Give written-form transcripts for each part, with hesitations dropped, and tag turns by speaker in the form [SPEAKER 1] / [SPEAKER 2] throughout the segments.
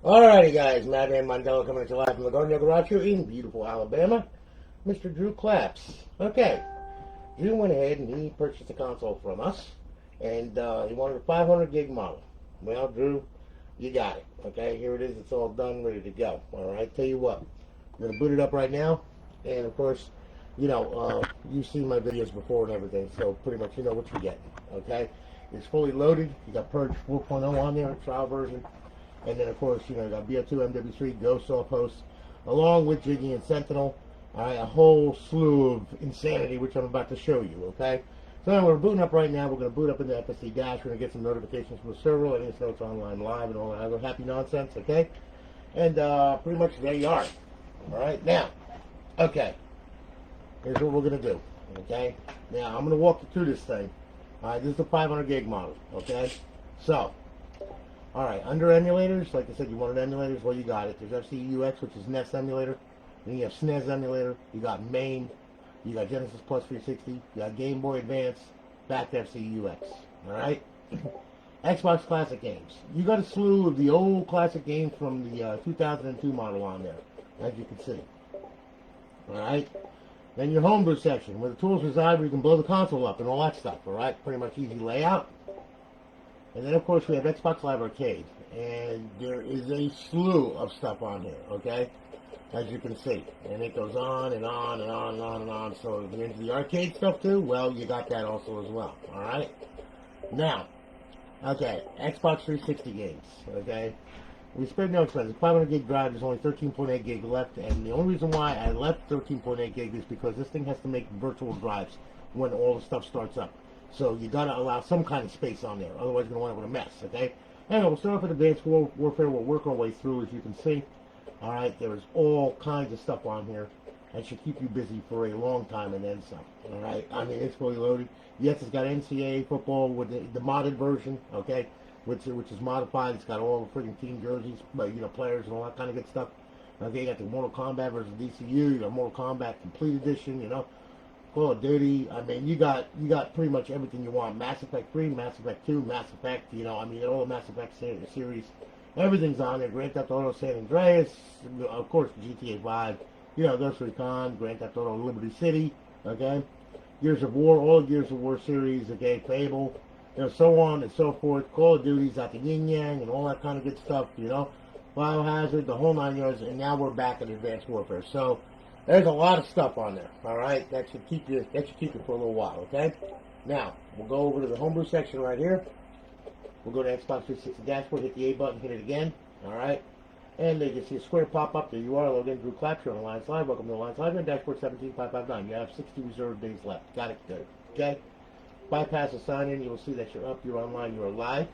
[SPEAKER 1] Alrighty, guys, Madman Mondello coming at you live from the Garden Garage here in beautiful Alabama. Mr. Drew Claps. Okay, Drew went ahead and he purchased a console from us, and he wanted a 500 gig model. Well, Drew, you got it. Okay, here it is. It's all done, ready to go. Alright, tell you what, I'm going to boot it up right now, and of course, you know, you've seen my videos before and everything, so pretty much you know what you're getting. Okay, it's fully loaded. You got Purge 4.0 on there, trial version. And then, of course, you know, you got BO2, MW3, Ghost, Offhosts, along with Jiggy and Sentinel. All right, a whole slew of insanity, which I'm about to show you, okay? So anyway, we're booting up right now. We're going to boot up into FSC Dash. We're going to get some notifications from the server, letting us know it's online live and all that other happy nonsense, okay? And pretty much there you are. All right, now, okay, here's what we're going to do, okay? Now, I'm going to walk you through this thing. All right, this is the 500 gig model, okay? So, alright, under emulators, like I said, you wanted emulators, well, you got it. There's FCUX, which is NES emulator. Then you have SNES emulator. You got MAME. You got Genesis Plus 360. You got Gameboy Advance. Back to FCUX. Alright? Xbox Classic games. You got a slew of the old classic games from the 2002 model on there, as you can see. Alright? Then your homebrew section, where the tools reside, where you can blow the console up and all that stuff. Alright? Pretty much easy layout. And then, of course, we have Xbox Live Arcade. And there is a slew of stuff on here, okay? As you can see. And it goes on and on and on and on and on. So if you're into the arcade stuff too, well, you got that also as well, alright? Now, okay, Xbox 360 games, okay? We spared no expense. 500 gig drive, there's only 13.8 gig left. And the only reason why I left 13.8 gig is because this thing has to make virtual drives when all the stuff starts up. So you gotta allow some kind of space on there, otherwise you're gonna wind up with a mess, okay? Anyway, we'll start off with Advanced Warfare. We'll work our way through, as you can see. Alright, there's all kinds of stuff on here that should keep you busy for a long time and then some. Alright, I mean, it's fully loaded. Yes, it's got Ncaa Football with the modded version, okay? Which is modified. It's got all the freaking team jerseys, but you know, players and all that kind of good stuff. Okay, you got the Mortal Kombat versus DCU, you got Mortal Kombat Complete Edition, you know. Call of Duty, I mean, you got pretty much everything you want. Mass Effect 3, Mass Effect 2, Mass Effect, you know, I mean, all the Mass Effect series, everything's on there. Grand Theft Auto San Andreas, of course, GTA 5, you know, Ghost Recon, Grand Theft Auto Liberty City, okay? Gears of War, all Gears of War series, okay, Fable, you know, so on and so forth. Call of Duty's got the Yin Yang and all that kind of good stuff, you know? Biohazard, the whole 9 yards, and now we're back at Advanced Warfare. So, there's a lot of stuff on there, alright? That should keep you for a little while, okay? Now, we'll go over to the homebrew section right here. We'll go to Xbox 360 dashboard, hit the A button, hit it again, alright? And you can see a square pop up. There you are, log in, Drew Claps, you're on Alliance Live. Welcome to Alliance Live, and dashboard 17559. You have 60 reserved days left. Got it, good, okay? Bypass the sign in, you will see that you're up, you're online, you're live,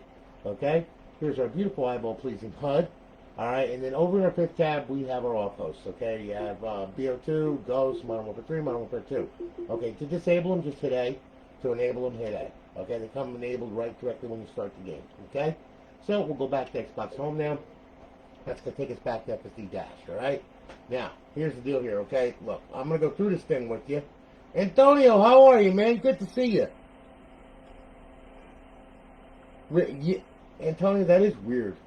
[SPEAKER 1] okay? Here's our beautiful eyeball-pleasing HUD. Alright, and then over in our fifth tab, we have our Offhosts, okay? You have BO2, Ghost, Modern Warfare 3, Modern Warfare 2. Okay, to disable them, just hit A. To enable them, hit A. Okay, they come enabled right directly when you start the game, okay? So, we'll go back to Xbox Home now. That's going to take us back to FSD Dash, alright? Now, here's the deal here, okay? Look, I'm going to go through this thing with you. Antonio, how are you, man? Good to see you. Antonio, that is weird.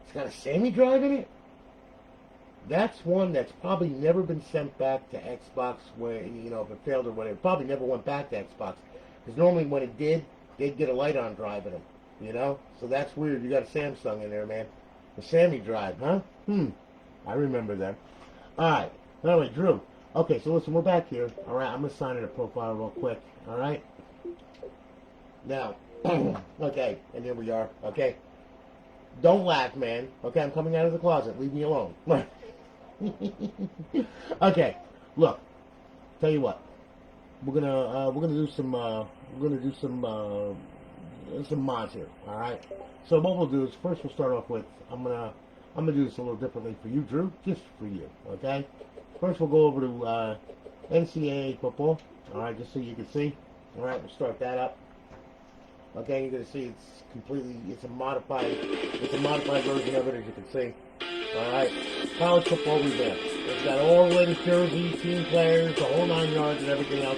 [SPEAKER 1] It's got a Sammy drive in it? That's one that's probably never been sent back to Xbox when, you know, if it failed or whatever. It probably never went back to Xbox. Because normally when it did, they'd get a light-on drive in them, you know? So that's weird. You got a Samsung in there, man. The Sammy drive, huh? I remember that. Alright. Anyway, Drew. Okay, so listen, we're back here. Alright, I'm going to sign in a profile real quick. Alright? Now, okay, and here we are. Okay? Don't laugh, man. Okay, I'm coming out of the closet. Leave me alone. Okay, look. Tell you what. We're gonna do some mods here. All right. So what we'll do is first we'll start off with I'm gonna do this a little differently for you, Drew, just for you. Okay. First we'll go over to Ncaa Football. All right, just so you can see. All right, we'll start that up. Okay, you're going to see it's a modified version of it, as you can see. Alright, college football revamp. It's got all the latest jerseys, team players, the whole 9 yards and everything else.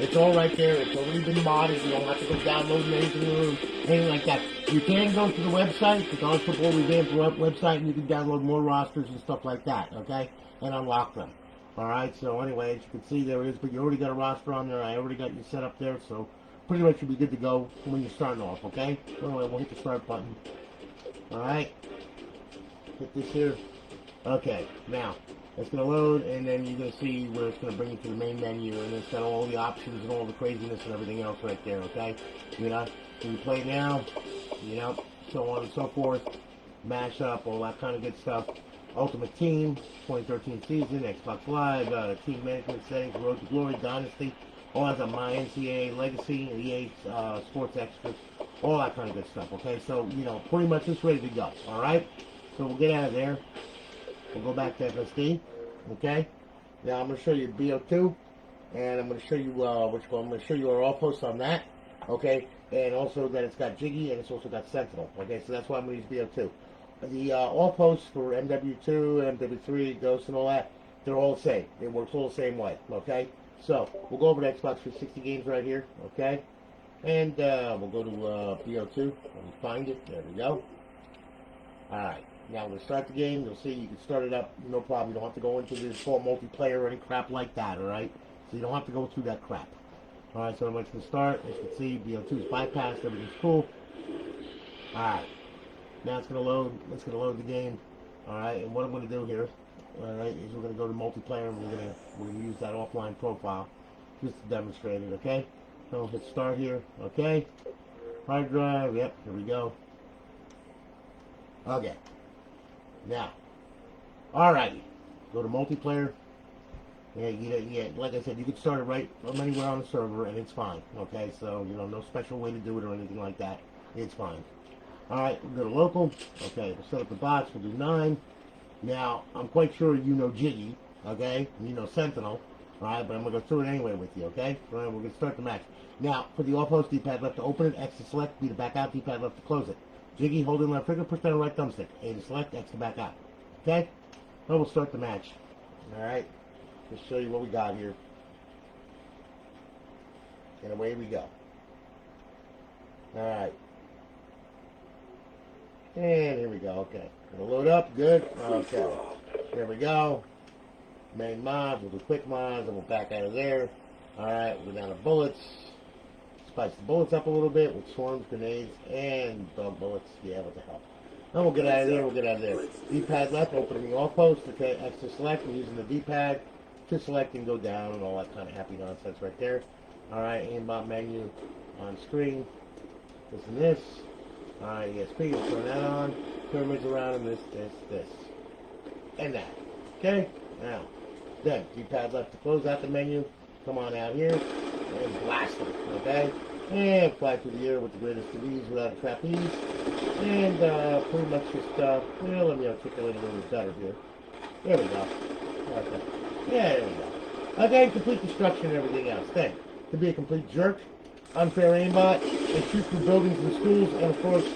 [SPEAKER 1] It's all right there. It's already been modded. You don't have to go download anything like that. You can go to the website, the GtaV Football revamped website, and you can download more rosters and stuff like that, okay? And unlock them. Alright, so anyway, as you can see, there is, but you already got a roster on there. I already got you set up there, so pretty much you'll be good to go when you're starting off, okay? Anyway, we'll hit the start button. Alright. Hit this here. Okay, now, it's going to load, and then you're going to see where it's going to bring you to the main menu, and it's got all the options and all the craziness and everything else right there, okay? You know, so you play now, you know, so on and so forth, mash up, all that kind of good stuff. Ultimate Team, 2013 season, Xbox Live, team management settings, Road to Glory, Dynasty, all that's on my NCAA Legacy, EA Sports Extras, all that kind of good stuff, okay? So, you know, pretty much it's ready to go, alright? So we'll get out of there. We'll go back to FSD, okay? Now I'm going to show you BO2, and I'm going to show you, I'm going to show you our Offhosts on that, okay? And also that it's got Jiggy, and it's also got Sentinel, okay? So that's why I'm going to use BO2. The Offhosts for MW2, MW3, Ghost, and all that, they're all the same. It works all the same way, okay? So, we'll go over to Xbox 360 games right here, okay? And we'll go to BO2, and find it. There we go. Alright, now we're going to start the game. You'll see you can start it up, no problem. You don't have to go into the full multiplayer or any crap like that, alright? So you don't have to go through that crap. Alright, so I'm going to start. As you can see, BO2 is bypassed. Everything's cool. Alright. Now it's going to load. It's going to load the game. Alright, and what I'm going to do here, alright, is we're going to go to multiplayer, and we're going to use that offline profile just to demonstrate it, okay? So hit start here, okay? Hard drive, yep, here we go. Okay. Now, alright, go to multiplayer. Yeah, like I said, you can start it right from anywhere on the server, and it's fine, okay? So, you know, no special way to do it or anything like that. It's fine. Alright, we'll go to local. Okay, we'll set up the box. We'll do 9. Now, I'm quite sure you know Jiggy, okay? You know Sentinel, alright? But I'm going to go through it anyway with you, okay? Alright, we're going to start the match. Now, for the Offhost, D-pad left to open it, X to select, B to back out, D-pad left to close it. Jiggy, holding left trigger, push down the right thumbstick. A to select, X to back out. Okay? Now we'll start the match. Alright? Just show you what we got here. And away we go. Alright. And here we go, okay. Gonna load up, good. Okay. There we go. Main mods, we'll do quick mods, and we'll back out of there. Alright, we'll go down to bullets. Spice the bullets up a little bit with swarms, grenades, and dog bullets. Yeah, what the hell. Then we'll get out of there, we'll get out of there. D-pad left, opening the Offhost, okay, X to select, we're using the D-pad to select and go down and all that kind of happy nonsense right there. Alright, aimbot menu on screen. This and this. Alright, ESP, we'll turn that on. Pyramids around and this. And that. Okay? Now, then, D-pad left to close out the menu. Come on out here and blast it. Okay? And fly through the air with the greatest of ease without a trapeze. And pretty much just, well, let me articulate a little bit better here. There we go. Okay. Yeah, there we go. Okay, complete destruction and everything else. Then, to be a complete jerk, unfair aimbot, and shoot through buildings and schools, and of course,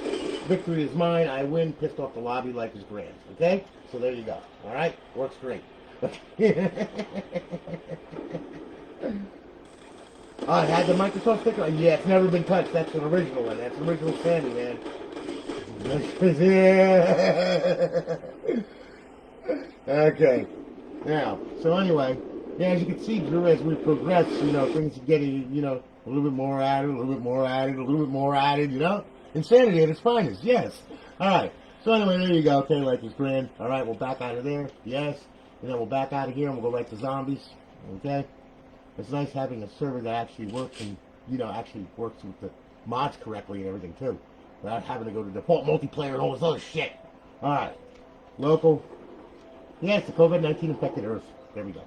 [SPEAKER 1] victory is mine. I win, pissed off the lobby like is grand. Okay? So there you go. Alright? Works great. Oh, it had the Microsoft sticker? Yeah, it's never been touched. That's an original one. That's an original Sammy, man. Okay. Now, so anyway, yeah, as you can see, Drew, as we progress, you know, things are getting, you know, a little bit more added, a little bit more added, a little bit more added, you know? Insanity at its finest, yes. Alright, so anyway, there you go. Okay, like it's grand. Alright, we'll back out of there, yes. And then we'll back out of here and we'll go right to zombies, okay? It's nice having a server that actually works and, you know, actually works with the mods correctly and everything, too. Without having to go to default multiplayer and all this other shit. Alright, local. Yeah, it's the COVID-19 infected Earth. There we go.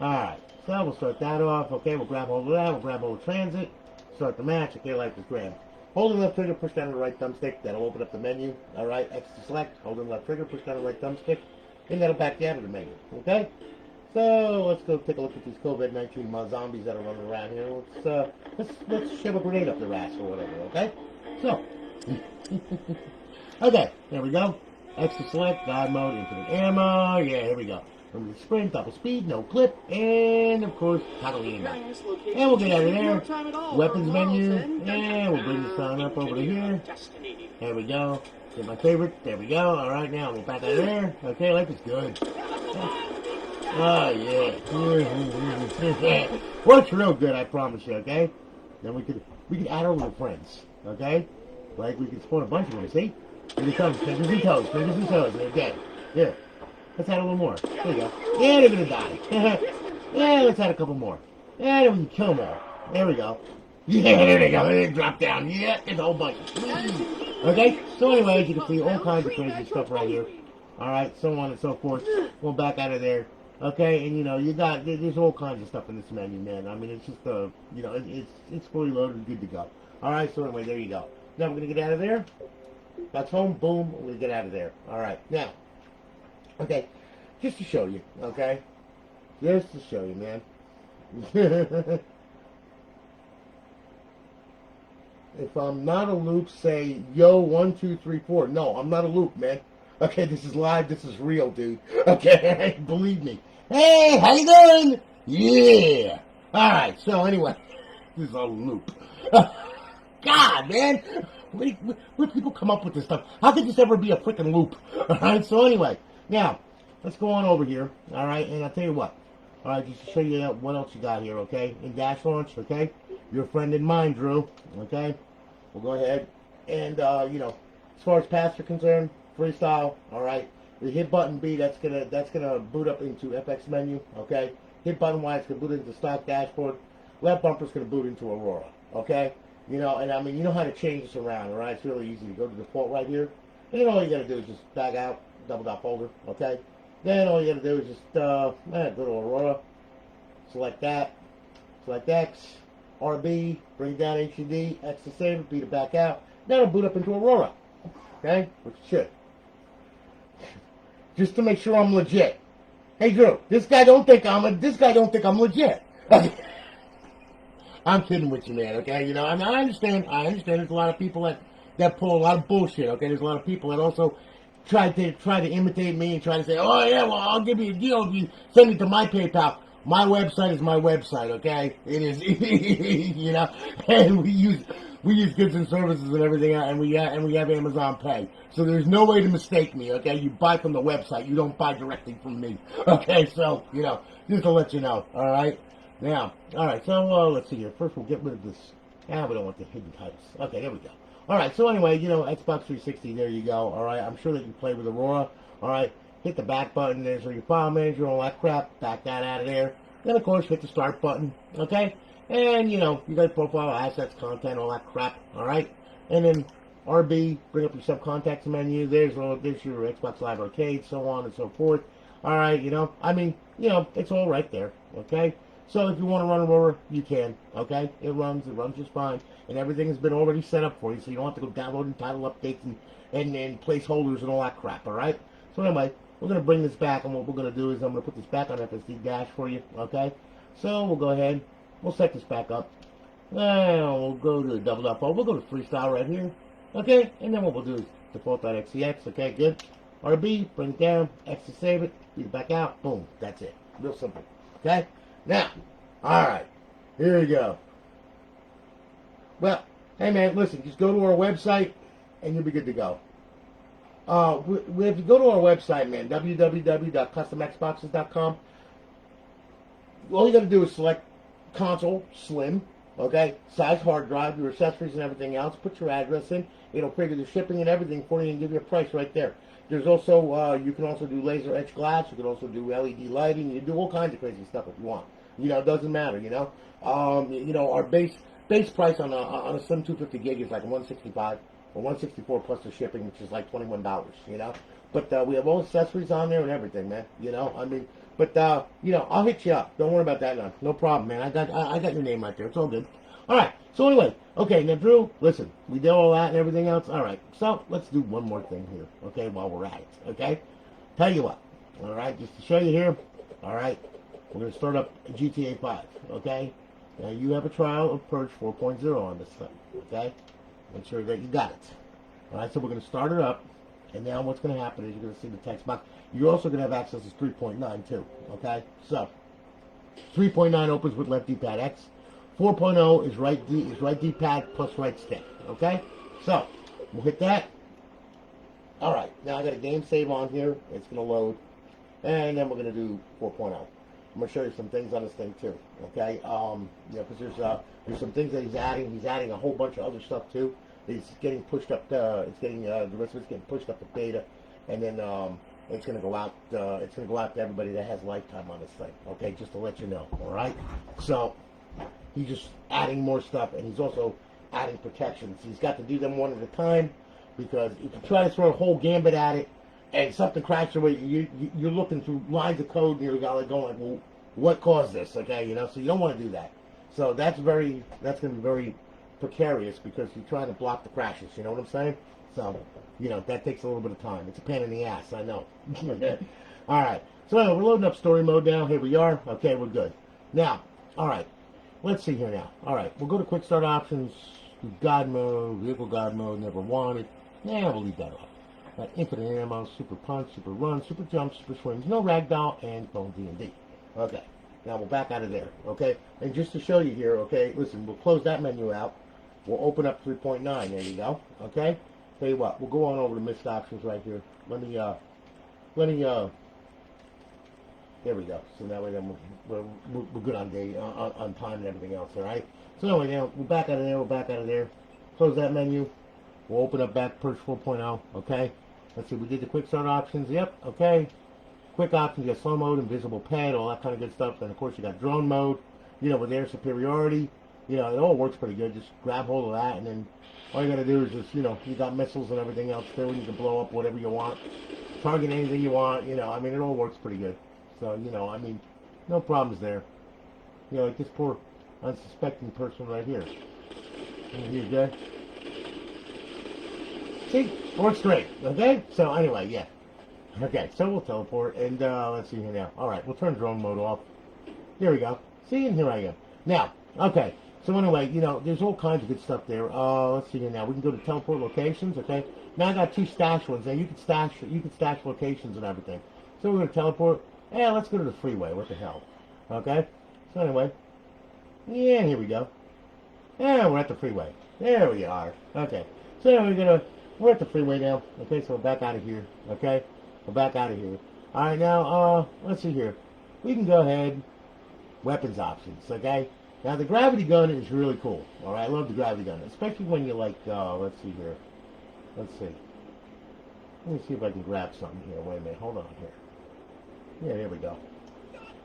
[SPEAKER 1] Alright, so we'll start that off. Okay, we'll grab hold of that. We'll grab hold of transit. Start the match. Okay, like this grand. Holding left trigger, push down the right thumbstick. That'll open up the menu. Alright, X to select. Holding left trigger, push down the right thumbstick. And that'll back you out of the menu. Okay? So, let's go take a look at these COVID-19 zombies that are running around here. Let's shove a grenade up their ass or whatever, okay? So, okay, there we go. X to select, God mode, infinite ammo. Yeah, here we go. Remember the sprint, double speed, no clip, and of course, Halloween. And we'll get out of there. Weapons menu, and we'll bring this on up over to here. There we go. Get my favorite. There we go. All right, now we'll back out of there. Okay, life is good. Oh yeah. Works real good, I promise you. Okay. Then we could add our little friends. Okay. Like we could spawn a bunch of them. See? Here they come. Fingers and toes. Fingers and toes. They're dead. Here. Let's add a little more. There you go. Yeah, they're gonna die. Yeah, let's add a couple more. Yeah, then we can kill them all. There we go. Yeah, there they go. They drop down. Yeah, it's a whole bunch. Okay. So anyways, you can see all kinds of crazy stuff right here. All right, so on and so forth. We'll back out of there. Okay, and you know, there's all kinds of stuff in this menu, man. I mean, it's just you know, it's fully loaded and good to go. All right, so anyway, there you go. Now we're gonna get out of there. That's home. Boom. We're gonna get out of there. All right, now. Okay, just to show you, okay? Just to show you, man. If I'm not a loop, say, yo, 1, 2, 3, 4. No, I'm not a loop, man. Okay, this is live. This is real, dude. Okay, believe me. Hey, how you doing? Yeah. All right, so anyway, this is a loop. God, man. Where do people come up with this stuff? How could this ever be a freaking loop? All right, so anyway. Now, let's go on over here, all right, and I'll tell you what. All right, just to show you what else you got here, okay, in Dash Launch, okay, your friend and mine, Drew, okay, we'll go ahead and, you know, as far as paths are concerned, freestyle, all right, the hit button B, that's gonna boot up into FX menu, okay, hit button Y, it's gonna boot into stock dashboard, left bumper's gonna boot into Aurora, okay, you know, and I mean, you know how to change this around, all right, it's really easy to go to default right here, and then all you gotta do is just back out, double dot folder, okay? Then all you gotta do is just go to Aurora, select that, select X, RB, bring down HUD, X to save it, B to back out. Then it'll boot up into Aurora, okay? Which it should. Just to make sure I'm legit. Hey Drew, this guy don't think I'm legit. I'm kidding with you, man. Okay, you know, I mean, I understand. There's a lot of people that pull a lot of bullshit. Okay, there's a lot of people that also try to imitate me and try to say, oh yeah, well I'll give you a deal if you send it to my PayPal. My website is my website, okay? It is, you know, and we use goods and services and everything, and we have Amazon Pay. So there's no way to mistake me, okay? You buy from the website, you don't buy directly from me, okay? So, you know, just to let you know, all right? Now, all right, so let's see here. First, we'll get rid of this. We don't want the hidden titles. Okay, there we go. All right, so anyway, you know, Xbox 360, there you go. All right, I'm sure that you play with Aurora. All right, hit the back button. There's your file manager, all that crap. Back that out of there. Then, of course, hit the start button. Okay, and you know, you got profile, assets, content, all that crap. All right, and then RB, bring up your subcontacts menu. There's your Xbox Live Arcade, so on and so forth. All right, you know, I mean, you know, it's all right there. Okay. So if you want to run Aurora, you can, okay? It runs just fine. And everything has been already set up for you, so you don't have to go download and title updates and placeholders and all that crap, all right? So anyway, we're going to bring this back, and what we're going to do is I'm going to put this back on FSD Dash for you, okay? So we'll go ahead. We'll set this back up. Now we'll go to double dot folder. We'll go to freestyle right here, okay? And then what we'll do is default.xcx, okay, good. RB, bring it down, X to save it, beat it back out, boom, that's it. Real simple, okay? Now, alright, here we go. Well, hey man, listen, just go to our website and you'll be good to go. If you go to our website, man, www.customxboxes.com, all you got to do is select console, slim, okay, size hard drive, your accessories and everything else, put your address in, it'll figure the shipping and everything for you and give you a price right there. There's also, you can also do laser etched glass, you can also do LED lighting, you can do all kinds of crazy stuff if you want. You know, it doesn't matter, you know. You know, our base price on a Slim 250 gig is like $165 or $164 plus the shipping, which is like $21, you know. But we have all accessories on there and everything, man, you know. I mean, but, you know, I'll hit you up. Don't worry about that now. No problem, man. I got your name right there. It's all good. All right. So anyway, okay, now Drew, listen, we did all that and everything else. All right, so let's do one more thing here, okay, while we're at it, okay? Tell you what, all right, just to show you here, all right, we're going to start up GTA 5, okay? Now you have a trial of Purge 4.0 on this thing, okay? Make sure that you got it. All right, so we're going to start it up, And now what's going to happen is you're going to see the text box. You're also going to have access to 3.9 too. Okay, so 3.9 opens with left D-pad X. 4.0 is right D-pad plus right stick. Okay, so we'll hit that. All right, now I got a game save on here. It's going to load, and then we're going to do 4.0. I'm going to show you some things on this thing too. Okay, because there's some things that he's adding. He's adding a whole bunch of other stuff too. It's getting pushed up. The rest of it's getting pushed up to beta, and then it's going to go out. It's going to go out to everybody that has lifetime on this thing. Okay, just to let you know. All right. So he's just adding more stuff, and he's also adding protections. He's got to do them one at a time, because if you try to throw a whole gambit at it, and something cracks away, you're looking through lines of code, and you're going like, well, what caused this? Okay, so you don't want to do that. So that's going to be very precarious, because you're trying to block the crashes, you know what I'm saying? So, that takes a little bit of time. It's a pain in the ass, I know. All right, so anyway, we're loading up story mode now. Here we are. Okay, we're good. Now, all right, let's see here now. All right, we'll go to quick start options, God mode, vehicle God mode, never wanted. Yeah, we'll leave that off. Infinite ammo, super punch, super run, super jump, super swings, no ragdoll, and bone D&D. Okay, now we'll back out of there, okay? And just to show you here, okay, listen, we'll close that menu out. We'll open up 3.9. There you go. Okay. Tell you what. We'll go on over to missed options right here. Let me. There we go. So that way, then we're good on day, on time and everything else. All right. So anyway, now we're back out of there. We're back out of there. Close that menu. We'll open up back Purge 4.0. Okay. Let's see. We did the quick start options. Yep. Okay. Quick options. You got slow mode, invisible pad, all that kind of good stuff. And of course, you got drone mode. With air superiority. It all works pretty good. Just grab hold of that, and then all you got to do is just, you got missiles and everything else too, and you can blow up whatever you want, target anything you want, it all works pretty good. So, no problems there. Like this poor unsuspecting person right here. He's good. See? Works great. Okay? So, anyway, yeah. Okay, so we'll teleport, and let's see here now. All right, we'll turn drone mode off. Here we go. See, and here I am. Now, okay. So anyway, there's all kinds of good stuff there. Let's see here now. We can go to teleport locations, okay? Now I got 2 stash ones. Now you can stash locations and everything. So we're going to teleport. Yeah, let's go to the freeway. What the hell? Okay? So anyway. Yeah, here we go. Yeah, we're at the freeway. There we are. Okay. So we're at the freeway now. Okay, so we're back out of here. Okay? We're back out of here. Alright, now, let's see here. We can go ahead. Weapons options, okay? Now, the gravity gun is really cool. All right, I love the gravity gun, especially when you let's see here. Let's see. Let me see if I can grab something here. Wait a minute. Hold on here. Yeah, there we go.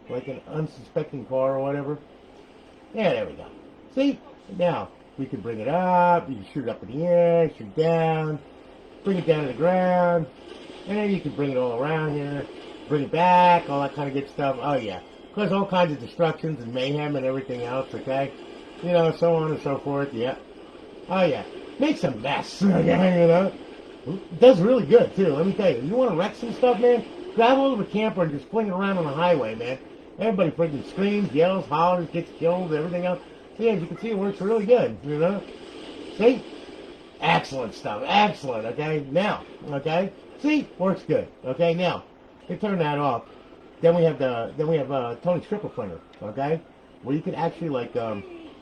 [SPEAKER 1] Like an unsuspecting car or whatever. Yeah, there we go. See? Now, we can bring it up. You can shoot it up in the air, shoot it down, bring it down to the ground, and then you can bring it all around here, bring it back, all that kind of good stuff. Oh, yeah. Of course, all kinds of destructions and mayhem and everything else, okay? So on and so forth, yeah. Oh, yeah. Makes a mess, okay, It does really good, too, let me tell you. You want to wreck some stuff, man? Grab hold of a camper and just fling it around on the highway, man. Everybody freaking screams, yells, hollers, gets killed, everything else. So, yeah, as you can see, it works really good, See? Excellent stuff, excellent, okay? Now, okay? See? Works good, okay? Now, they turn that off. Then we have Tony's stripper printer, okay? Where you can actually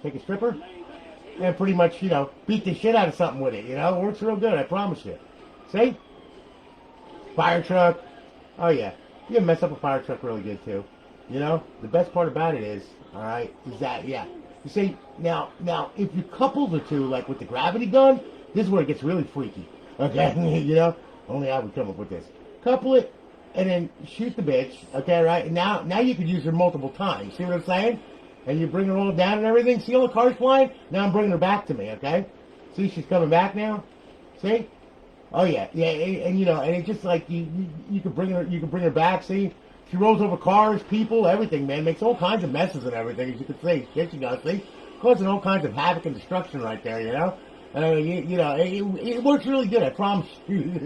[SPEAKER 1] take a stripper and pretty much beat the shit out of something with it. It works real good, I promise you. See? Fire truck. Oh yeah, you can mess up a fire truck really good too. The best part about it is, all right, is that yeah. You see now if you couple the two like with the gravity gun, this is where it gets really freaky. Okay, only I would come up with this. Couple it. And then shoot the bitch, okay, right? And now you can use her multiple times. See what I'm saying? And you bring her all down and everything. See all the cars flying? Now I'm bringing her back to me, okay? See, she's coming back now. See? Oh yeah, yeah, and and it's just like you can bring her back. See, she rolls over cars, people, everything, man. Makes all kinds of messes and everything, as you can see. Yes, she does. See, causing all kinds of havoc and destruction right there, it works really good, I promise you.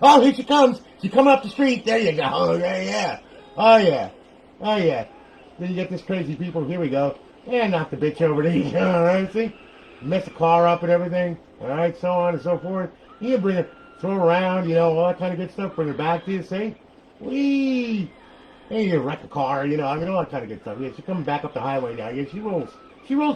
[SPEAKER 1] Oh, here she comes. She's coming up the street. There you go. Oh, yeah. Oh, yeah. Oh, yeah. Then you get this crazy people. Here we go. Yeah, knock the bitch over there. All right, see? Mess the car up and everything. All right, so on and so forth. You can bring her. throw around, you know, all that kind of good stuff, bring her back to you, see? Whee! And you wreck a car, you know, I mean, all that kind of good stuff. Yeah, she's coming back up the highway now. Yeah, she rolls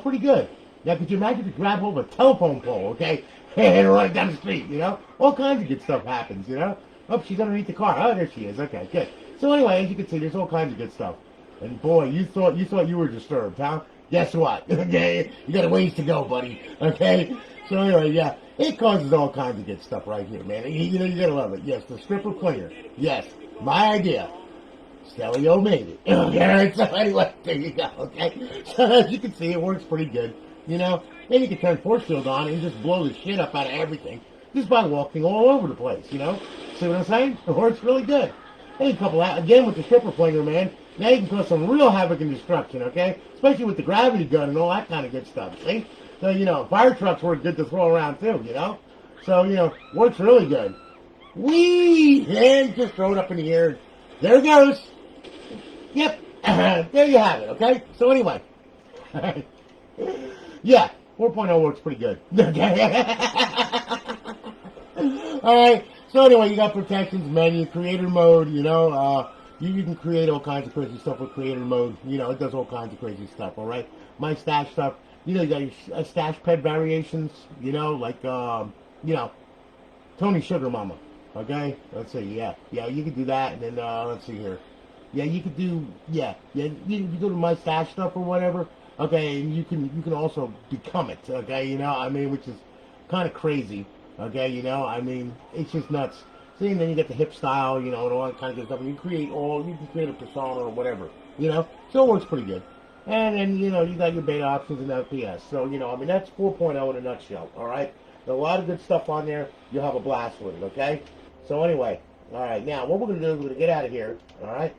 [SPEAKER 1] pretty good. Now, could you imagine if you grab hold of a telephone pole, okay, and run it down the street, you know? All kinds of good stuff happens, you know? Oh, she's underneath the car. Oh, there she is. Okay, good. So anyway, as you can see, there's all kinds of good stuff. And boy, you thought you were disturbed, huh? Guess what? Okay, you got a ways to go, buddy. Okay. So anyway, yeah, it causes all kinds of good stuff right here, man. You know, you gotta love it. Yes, the stripper cleaner. Yes, my idea. Stelio made it. Okay, so anyway, there you go. Okay, so as you can see, it works pretty good. You know, then you can turn force field on and just blow the shit up out of everything just by walking all over the place. You know, see what I'm saying? It works really good. And a couple out again with the stripper flinger, man. Now you can cause some real havoc and destruction, okay? Especially with the gravity gun and all that kind of good stuff, see? So, you know, fire trucks work good to throw around too, you know? So, you know, works really good. Whee! And just throw it up in the air. There it goes. Yep. There you have it, okay? So anyway. Yeah, 4.0 works pretty good. Alright. So anyway, you got protections, menu, creator mode, you know, you can create all kinds of crazy stuff with creator mode. You know, it does all kinds of crazy stuff, all right? My stash stuff, you know, you got your stash ped variations, you know, like, you know, Tony Sugar Mama, okay? Let's see, yeah, you could do that, and then, let's see here. Yeah, you could do, you go to my stash stuff or whatever, okay, and you can also become it, okay, you know, I mean, which is kind of crazy, okay, you know, I mean, it's just nuts. See, and then you get the hip style, you know, and all that kind of good stuff. And you can create a persona or whatever, you know. So it works pretty good. And then, you know, you got your beta options and FPS. So, you know, I mean, that's 4.0 in a nutshell, all right? There's a lot of good stuff on there. You'll have a blast with it, okay? So anyway, all right, now what we're going to do is we're going to get out of here, all right?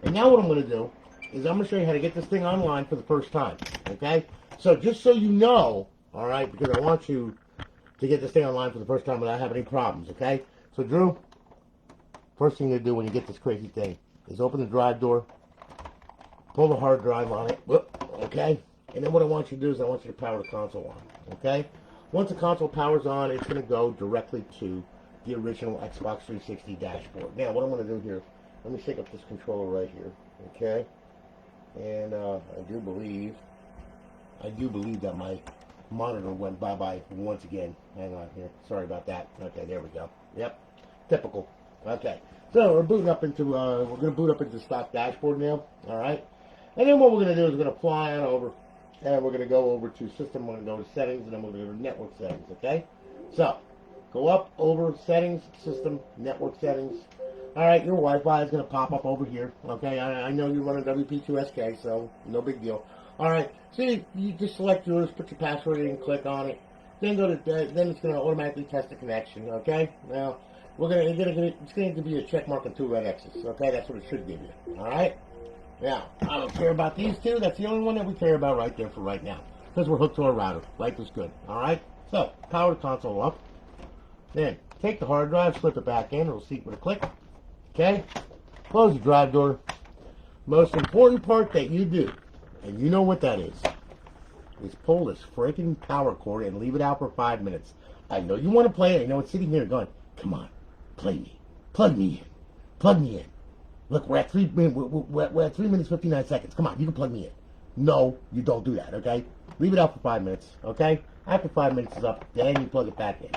[SPEAKER 1] And now what I'm going to do is I'm going to show you how to get this thing online for the first time, okay? So just so you know, all right, because I want you to get this thing online for the first time without having any problems, okay? So, Drew, first thing to do when you get this crazy thing is open the drive door, pull the hard drive on it, okay? And then what I want you to do is I want you to power the console on, okay? Once the console powers on, it's going to go directly to the original Xbox 360 dashboard. Now, what I'm going to do here, let me shake up this controller right here, okay? And I do believe that my monitor went bye-bye once again. Hang on here. Sorry about that. Okay, there we go. Yep. Typical. Okay. So we're booting up into we're gonna boot up into the stock dashboard now. Alright. And then what we're gonna do is we're gonna fly on over and we're gonna go over to system, we're gonna go to settings, and then we're gonna go to network settings, okay? So go up over settings, system, network settings. Alright, your Wi-Fi is gonna pop up over here. Okay, I know you run a WP2SK, so no big deal. Alright, so you just select yours, put your password in, click on it, then go to then it's going to automatically test the connection. Okay, now it's going to be a check mark and 2 red X's. Okay, that's what it should give you. Alright, now I don't care about these two. That's the only one that we care about right there for right now, because we're hooked to our router. Life is good. Alright, so power the console up, then take the hard drive, slip it back in, it'll seat with a click. Okay, close the drive door. Most important part that you do, and you know what that is pull this freaking power cord and leave it out for 5 minutes. I know you want to play it. I know it's sitting here going, come on, play me. Plug me in. Plug me in. Look, we're at 3 minutes, 59 seconds. Come on, you can plug me in. No, you don't do that, okay? Leave it out for 5 minutes, okay? After 5 minutes is up, then you plug it back in.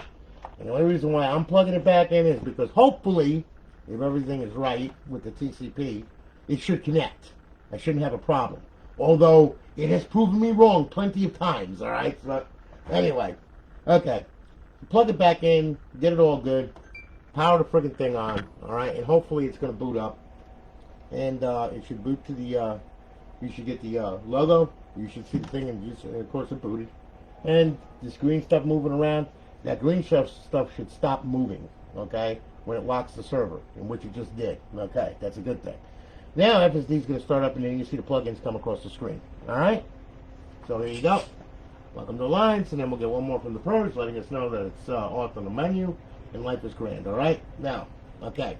[SPEAKER 1] And the only reason why I'm plugging it back in is because hopefully, if everything is right with the TCP, it should connect. I shouldn't have a problem. Although, it has proven me wrong plenty of times, alright? So, anyway, okay. Plug it back in, get it all good, power the friggin' thing on, alright? And hopefully it's going to boot up. And it should boot to the, you should get the logo, you should see the thing, and of course it booted. And this green stuff moving around, that green stuff should stop moving, okay? When it locks the server, in which it just did. Okay, that's a good thing. Now FSD is going to start up, and then you see the plugins come across the screen. All right? So here you go. Welcome to Alliance, and then we'll get one more from the Purge, letting us know that it's off on the menu, and life is grand. All right? Now, okay.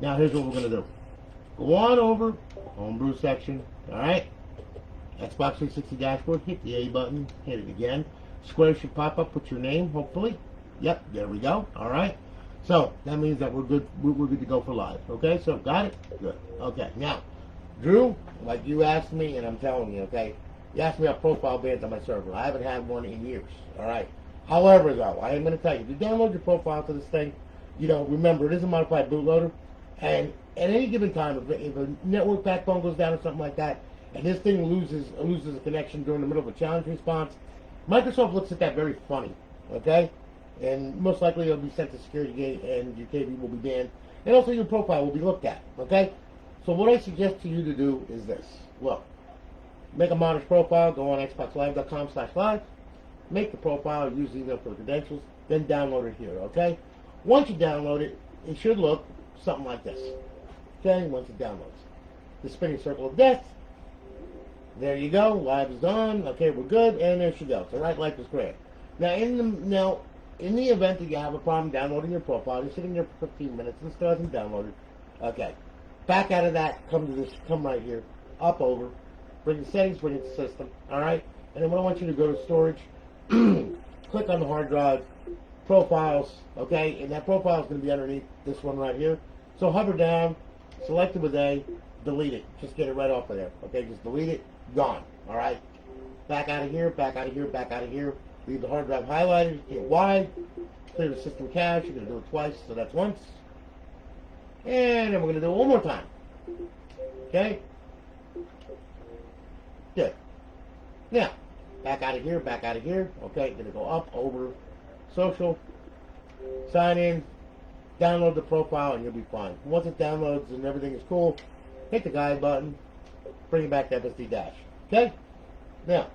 [SPEAKER 1] Now here's what we're going to do. Go on over, Homebrew section. All right? Xbox 360 dashboard, hit the A button, hit it again. Square should pop up with your name, hopefully. Yep, there we go. All right. So that means that we're good. We're good to go for live. Okay. So got it. Good. Okay. Now, Drew, like you asked me, and I'm telling you, okay, you asked me about profile bans on my server. I haven't had one in years. All right. However, though, I am going to tell you, if you download your profile to this thing, remember, it is a modified bootloader, and at any given time, if a network backbone goes down or something like that, and this thing loses a connection during the middle of a challenge response, Microsoft looks at that very funny, okay? And most likely it'll be sent to security gate, and your KV will be banned, and also your profile will be looked at, okay? So what I suggest to you to do is this. Look, make a modest profile, go on xboxlive.com/live, make the profile, use email for the credentials, then download it here, okay? Once you download it, it should look something like this, okay? Once it downloads. The spinning circle of death. There you go. Live is on. Okay, we're good. And there she goes. All right, life is great. Now, in the event that you have a problem downloading your profile, you're sitting there for 15 minutes and it still hasn't downloaded. Okay, back out of that. Come right here. Up over. Bring the settings. Bring it to system. All right. And then what I want you to go to storage. Click on the hard drive. Profiles. Okay, and that profile is going to be underneath this one right here. So hover down. Select it with A. Delete it. Just get it right off of there. Okay, just delete it. Gone. All right. Back out of here. Back out of here. Back out of here. Leave the hard drive highlighted. Hit Y. Clear the system cache. You're going to do it twice, so that's once. And then we're going to do it one more time. Okay. Good. Now, back out of here. Back out of here. Okay. Going to go up, over, social, sign in, download the profile, and you'll be fine. Once it downloads and everything is cool, hit the guide button, bring it back to FSD dash. Okay? Now,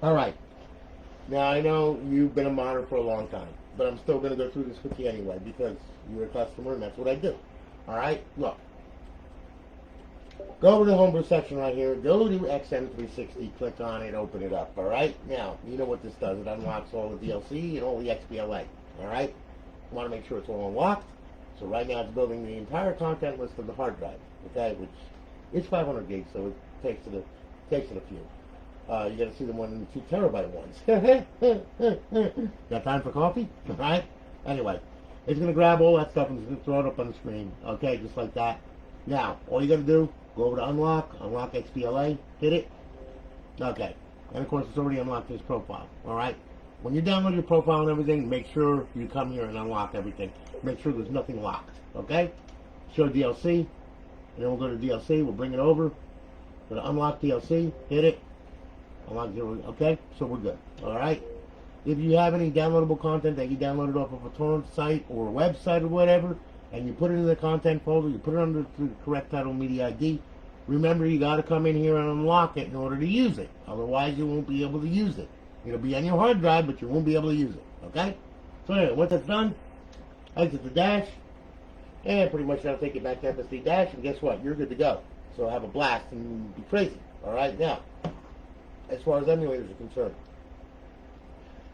[SPEAKER 1] all right. Now, I know you've been a modder for a long time, but I'm still going to go through this with you anyway because you're a customer and that's what I do. All right? Look. Go over to the homebrew section right here. Go to XM360. Click on it. Open it up. All right? Now, you know what this does. It unlocks all the DLC and all the XBLA. All right? You want to make sure it's all unlocked. So right now it's building the entire content list of the hard drive, okay, which is 500 gigs, so it takes it a few. You got to see the 1 and 2 terabyte ones. Got time for coffee? All right. Anyway, it's going to grab all that stuff and it's going to throw it up on the screen, okay, just like that. Now, all you got to do, go over to unlock XBLA, hit it. Okay, and of course it's already unlocked his profile. All right. When you download your profile and everything, make sure you come here and unlock everything. Make sure there's nothing locked, okay? Show DLC, and then we'll go to DLC, we'll bring it over, go to unlock DLC, hit it, unlock 0, okay? So we're good, all right? If you have any downloadable content that you downloaded off of a torrent site or a website or whatever, and you put it in the content folder, you put it under the correct title media ID, remember you got to come in here and unlock it in order to use it. Otherwise, you won't be able to use it. It'll be on your hard drive, but you won't be able to use it, okay? So anyway, once that's done, exit the dash, and pretty much that'll take you back to FSD dash, and guess what? You're good to go. So have a blast and be crazy, all right? Now, as far as emulators are concerned,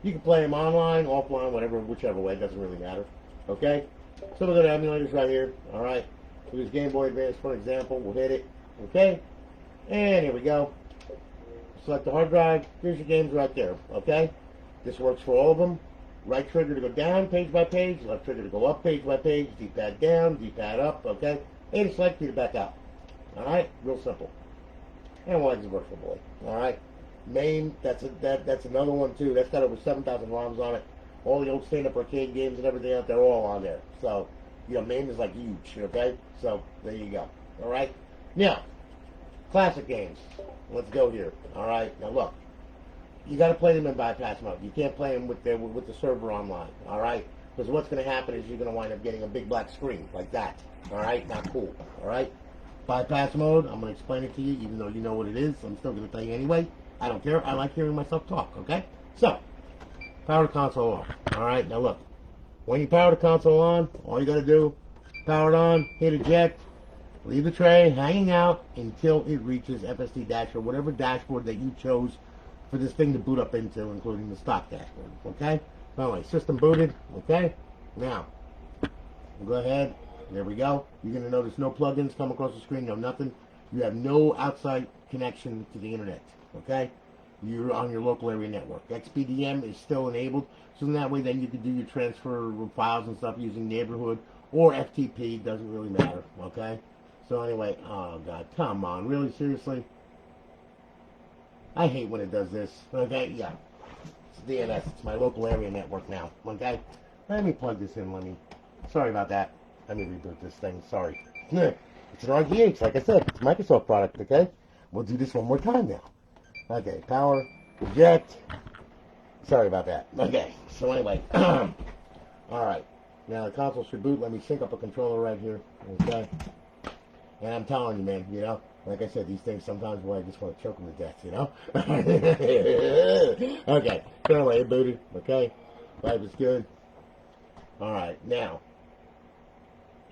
[SPEAKER 1] you can play them online, offline, whatever, whichever way, it doesn't really matter, okay? So we'll go to emulators right here, all right? So there's Gameboy Advance, for example. We'll hit it, okay? And here we go. Select the hard drive. Here's your games right there, okay? This works for all of them. Right trigger to go down page by page. Left trigger to go up page by page. D-pad down, D-pad up, okay? A to select, B to back out. All right? Real simple. And one is Virtual Boy. All right? MAME, that's another one, too. That's got over 7,000 ROMs on it. All the old stand-up arcade games and everything out there are all on there. So, MAME is like huge, okay? So, there you go. All right? Now, classic games. Let's go here. All right. Now look, you got to play them in bypass mode. You can't play them with the server online. All right. Because what's going to happen is you're going to wind up getting a big black screen like that. All right. Not cool. All right. Bypass mode. I'm going to explain it to you, even though you know what it is. I'm still going to tell you anyway. I don't care. I like hearing myself talk. Okay. So, power the console on. All right. Now look, when you power the console on, all you got to do, power it on, hit eject. Leave the tray hanging out until it reaches FSD dash or whatever dashboard that you chose for this thing to boot up into, including the stock dashboard. Okay? Anyway, system booted. Okay? Now, we'll go ahead. There we go. You're going to notice no plugins come across the screen, no nothing. You have no outside connection to the internet. Okay? you're on your local area network. XBDM is still enabled, so in that way then you can do your transfer of files and stuff using neighborhood or FTP, doesn't really matter, okay? So anyway, oh God, come on, really, seriously? I hate when it does this, okay? Yeah, it's DNS, it's my local area network now, okay? Let me plug this in, sorry about that. Let me reboot this thing, sorry. It's an RGH, like I said, it's a Microsoft product, okay? We'll do this one more time now. Okay, power, eject. Sorry about that. Okay, so anyway, alright. Now the console should boot. Let me sync up a controller right here, okay? And I'm telling you, man, you know, like I said, these things sometimes, boy, I just want to choke them to death, you know? Okay, so anyway, it booted, okay? Life is good. Alright, now,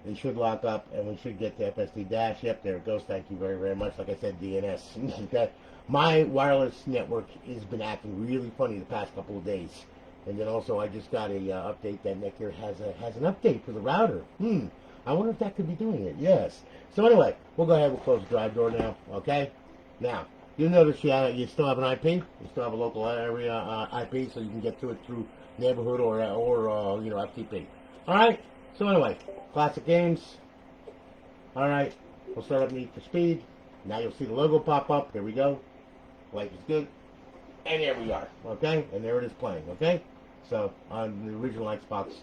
[SPEAKER 1] it should lock up, and we should get to FSD dash. Yep, there it goes. Thank you very, very much. Like I said, DNS. Okay, my wireless network has been acting really funny the past couple of days, and then also I just got a update that Ncaa has an update for the router. I wonder if that could be doing it. Yes. So anyway, we'll go ahead. We'll close the drive door now. Okay. Now you notice you still have an IP. You still have a local area IP, so you can get to it through neighborhood or you know, FTP. All right. So anyway, classic games. All right, we'll start up Need for Speed. Now you'll see the logo pop up. Here we go. Life is good. And there we are. Okay, and there it is playing. Okay, so on the original Xbox,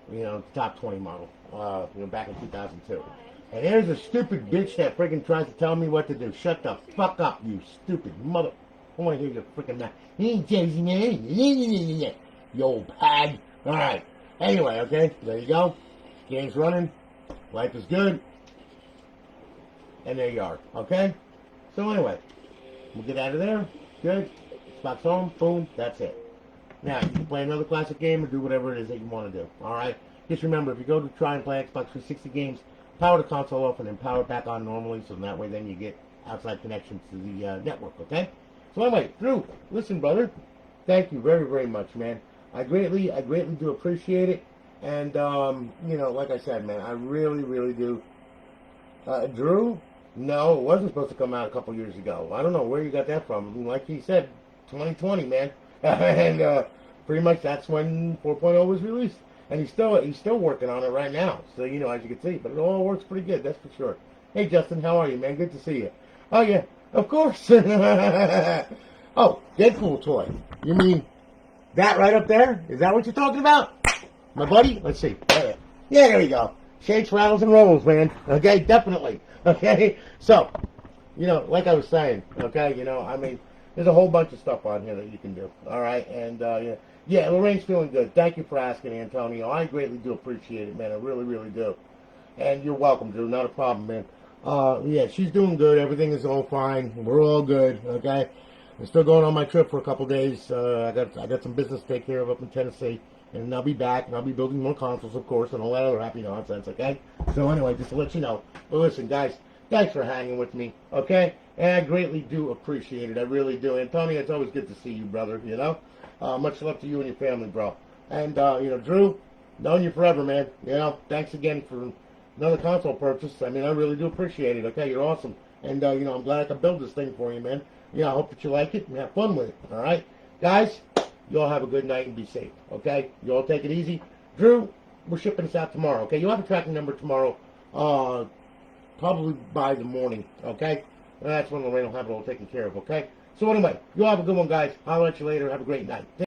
[SPEAKER 1] you know, top 20 model, you know, back in 2002. And there's a stupid bitch that freaking tries to tell me what to do. Shut the fuck up, you stupid mother. I want to hear your freaking mouth. You old pag. All right. Anyway, okay, there you go. Game's running. Life is good. And there you are. Okay? So anyway, we'll get out of there. Good. Xbox home. Boom. That's it. Now, you can play another classic game or do whatever it is that you want to do. Alright? Just remember, if you go to try and play Xbox 360 games, power the console off and then power it back on normally, so that way then you get outside connections to the network. Okay? So anyway, Drew, listen, brother. Thank you very, very much, man. I greatly do appreciate it. And, you know, like I said, man, I really, really do. Drew? No, it wasn't supposed to come out a couple years ago. I don't know where you got that from. I mean, like he said, 2020, man. And pretty much that's when 4.0 was released. And he's still working on it right now. So, you know, as you can see. But it all works pretty good, that's for sure. Hey, Justin, how are you, man? Good to see you. Oh, yeah, of course. Oh, Deadpool toy. You mean that right up there? Is that what you're talking about? My buddy? Let's see. Yeah, there you go. Shakes, rattles, and rolls, man. Okay, definitely. Okay? So, you know, like I was saying, okay, you know, I mean, there's a whole bunch of stuff on here that you can do. All right? And, yeah, Lorraine's feeling good. Thank you for asking, Antonio. I greatly do appreciate it, man. I really, really do. And you're welcome, Drew. Not a problem, man. Yeah, she's doing good. Everything is all fine. We're all good, okay? I'm still going on my trip for a couple days. I got some business to take care of up in Tennessee. And I'll be back, and I'll be building more consoles, of course, and all that other happy nonsense, okay? So anyway, just to let you know. But listen, guys, thanks for hanging with me, okay? And I greatly do appreciate it. I really do. Antonio, it's always good to see you, brother, you know? Much love to you and your family, bro. And, you know, Drew, known you forever, man. You know, thanks again for another console purchase. I mean, I really do appreciate it, okay? You're awesome. And, you know, I'm glad I could build this thing for you, man. You know, I hope that you like it and have fun with it, all right? Guys, you all have a good night and be safe, okay? You all take it easy. Drew, we're shipping this out tomorrow, okay? You'll have a tracking number tomorrow, probably by the morning, okay? That's when Lorraine will have it all taken care of, okay? So anyway, you all have a good one, guys. I'll let you later. Have a great night.